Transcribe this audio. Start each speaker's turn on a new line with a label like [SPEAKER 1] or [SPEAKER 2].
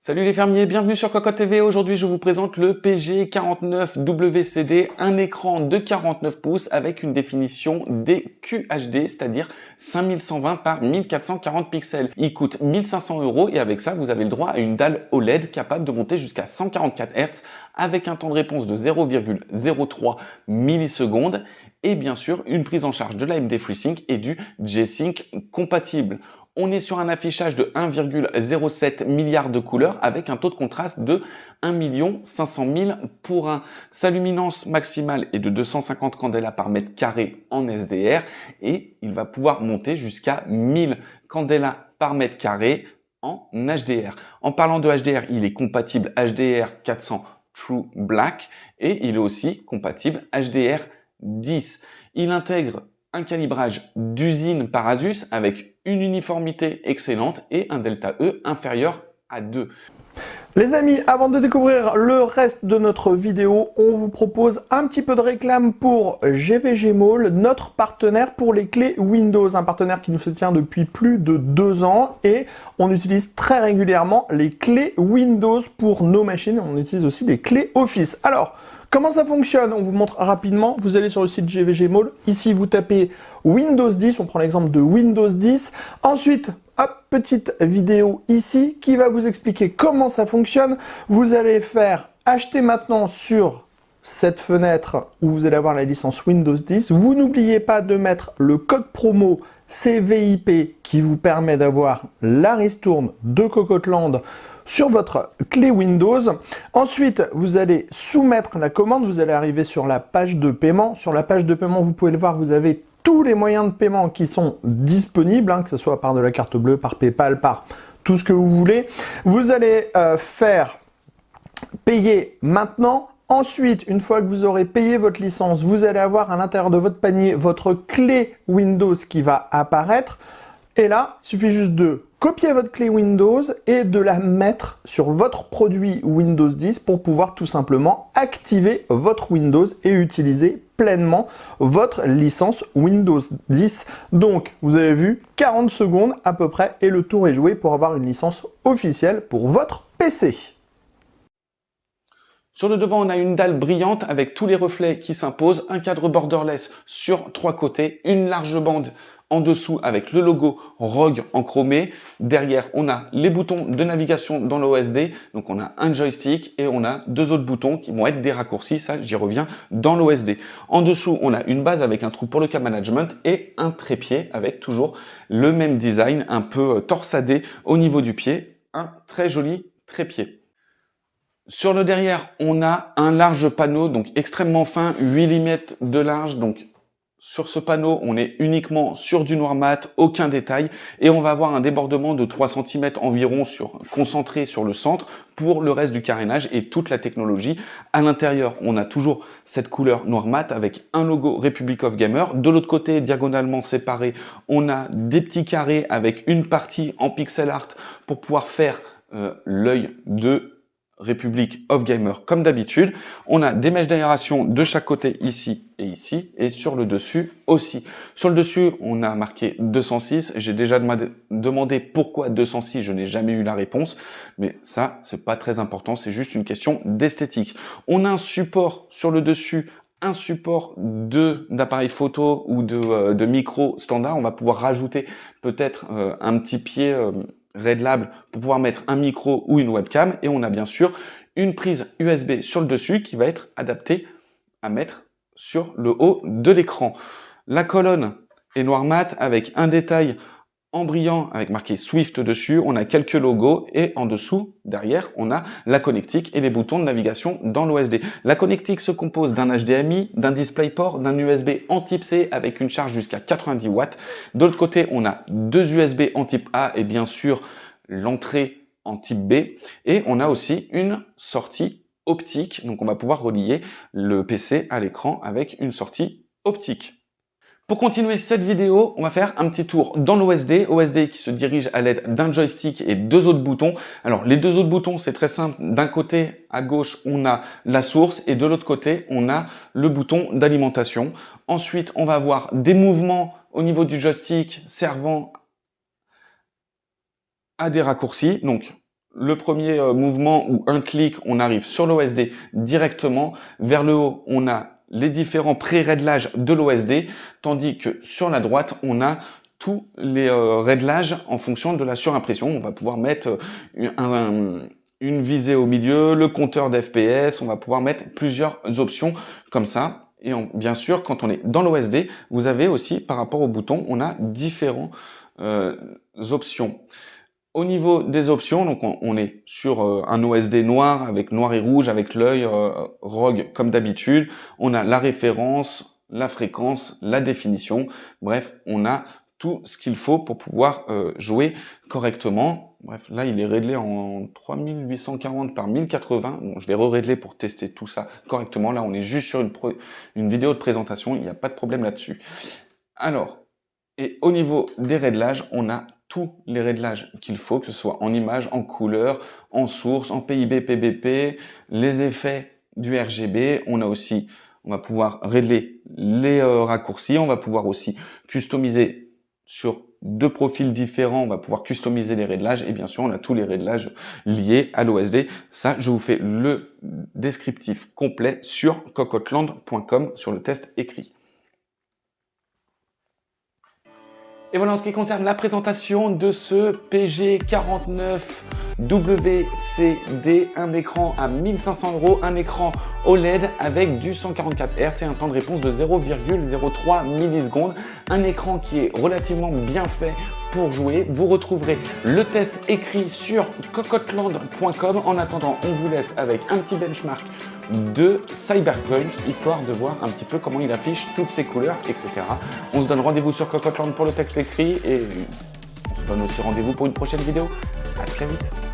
[SPEAKER 1] Salut les fermiers, bienvenue sur Cocotte TV. Aujourd'hui, je vous présente le PG49WCD, un écran de 49 pouces avec une définition DQHD, c'est-à-dire 5120 par 1440 pixels. Il coûte 1500 € et avec ça, vous avez le droit à une dalle OLED capable de monter jusqu'à 144 Hz avec un temps de réponse de 0,03 millisecondes et bien sûr une prise en charge de l'AMD FreeSync et du G-Sync compatible. On est sur un affichage de 1,07 milliard de couleurs avec un taux de contraste de 1 500 000 pour 1. Sa luminance maximale est de 250 candela par mètre carré en SDR et il va pouvoir monter jusqu'à 1000 candela par mètre carré en HDR. En parlant de HDR, il est compatible HDR 400 True Black et il est aussi compatible HDR 10. Il intègre un calibrage d'usine par Asus avec une uniformité excellente et un delta E inférieur à 2.
[SPEAKER 2] Les amis, avant de découvrir le reste de notre vidéo, on vous propose un petit peu de réclame pour GVG Mall, notre partenaire pour les clés Windows, un partenaire qui nous soutient depuis plus de 2 ans et on utilise très régulièrement les clés Windows pour nos machines, on utilise aussi les clés Office. Alors, comment ça fonctionne? On vous montre rapidement. Vous allez sur le site GVG Mall. Ici, vous tapez Windows 10. On prend l'exemple de Windows 10. Ensuite, hop, petite vidéo ici qui va vous expliquer comment ça fonctionne. Vous allez faire acheter maintenant sur cette fenêtre où vous allez avoir la licence Windows 10. Vous n'oubliez pas de mettre le code promo CVIP qui vous permet d'avoir la ristourne de Cocoteland sur votre clé Windows. Ensuite, vous allez soumettre la commande. Vous allez arriver sur la page de paiement. Sur la page de paiement, vous pouvez le voir, vous avez tous les moyens de paiement qui sont disponibles, que ce soit par de la carte bleue, par PayPal, par tout ce que vous voulez. Vous allez faire payer maintenant. Ensuite, une fois que vous aurez payé votre licence, vous allez avoir à l'intérieur de votre panier votre clé Windows qui va apparaître. Et là, il suffit juste de copier votre clé Windows et de la mettre sur votre produit Windows 10 pour pouvoir tout simplement activer votre Windows et utiliser pleinement votre licence Windows 10. Donc, vous avez vu, 40 secondes à peu près et le tour est joué pour avoir une licence officielle pour votre PC.
[SPEAKER 1] Sur le devant, on a une dalle brillante avec tous les reflets qui s'imposent, un cadre borderless sur 3 côtés, une large bande en dessous avec le logo ROG en chromé. Derrière, on a les boutons de navigation dans l'OSD. Donc, on a un joystick et on a 2 autres boutons qui vont être des raccourcis. Ça, j'y reviens dans l'OSD. En dessous, on a une base avec un trou pour le câble management et un trépied avec toujours le même design, un peu torsadé au niveau du pied. Un très joli trépied. Sur le derrière, on a un large panneau, donc extrêmement fin, 8 mm de large. Donc, sur ce panneau, on est uniquement sur du noir mat, aucun détail. Et on va avoir un débordement de 3 cm environ concentré sur le centre pour le reste du carénage et toute la technologie. À l'intérieur, on a toujours cette couleur noir mat avec un logo Republic of Gamer. De l'autre côté, diagonalement séparé, on a des petits carrés avec une partie en pixel art pour pouvoir faire l'œil de Republic of Gamer comme d'habitude. On a des mèches d'aération de chaque côté ici et sur le dessus aussi. Sur le dessus, on a marqué 206. J'ai déjà demandé pourquoi 206, je n'ai jamais eu la réponse, mais ça, c'est pas très important, c'est juste une question d'esthétique. On a un support sur le dessus, un support d'appareil photo ou de micro standard. On va pouvoir rajouter peut-être un petit pied Red Lab pour pouvoir mettre un micro ou une webcam et on a bien sûr une prise USB sur le dessus qui va être adaptée à mettre sur le haut de l'écran. La colonne est noir mat avec un détail en brillant avec marqué Swift dessus. On a quelques logos et en dessous, derrière, on a la connectique et les boutons de navigation dans l'OSD. La connectique se compose d'un HDMI, d'un DisplayPort, d'un USB en type C avec une charge jusqu'à 90 watts. De l'autre côté, on a 2 USB en type A et bien sûr l'entrée en type B. Et on a aussi une sortie optique. Donc on va pouvoir relier le PC à l'écran avec une sortie optique. Pour continuer cette vidéo, on va faire un petit tour dans l'OSD, OSD qui se dirige à l'aide d'un joystick et 2 autres boutons. Alors les 2 autres boutons, c'est très simple. D'un côté, à gauche, on a la source et de l'autre côté, on a le bouton d'alimentation. Ensuite, on va avoir des mouvements au niveau du joystick servant à des raccourcis. Donc le premier mouvement ou un clic, on arrive sur l'OSD directement. Vers le haut, on a les différents pré-réglages de l'OSD, tandis que sur la droite, on a tous les réglages en fonction de la surimpression. On va pouvoir mettre une visée au milieu, le compteur d'FPS, on va pouvoir mettre plusieurs options comme ça. Et bien sûr, quand on est dans l'OSD, vous avez aussi, par rapport au bouton, on a différentes options. Au niveau des options, donc on est sur un OSD noir avec noir et rouge, avec l'œil ROG comme d'habitude. On a la référence, la fréquence, la définition. Bref, on a tout ce qu'il faut pour pouvoir jouer correctement. Bref, là, il est réglé en 3840 par 1080. Bon, je vais re-régler pour tester tout ça correctement. Là, on est juste sur une vidéo de présentation. Il n'y a pas de problème là-dessus. Alors, et au niveau des réglages, on a tous les réglages qu'il faut, que ce soit en image, en couleur, en source, en PIB, PBP, les effets du RGB. On va pouvoir régler les raccourcis. On va pouvoir aussi customiser sur 2 profils différents. On va pouvoir customiser les réglages et bien sûr, on a tous les réglages liés à l'OSD. Ça, je vous fais le descriptif complet sur cocottland.com sur le test écrit. Et voilà en ce qui concerne la présentation de ce PG49WCD, un écran à 1500 €, un écran OLED avec du 144 Hz et un temps de réponse de 0,03 millisecondes. Un écran qui est relativement bien fait pour jouer. Vous retrouverez le test écrit sur cocottland.com. En attendant, on vous laisse avec un petit benchmark de Cyberpunk, histoire de voir un petit peu comment il affiche toutes ses couleurs, etc. On se donne rendez-vous sur Cocottland pour le texte écrit et on se donne aussi rendez-vous pour une prochaine vidéo. À très vite.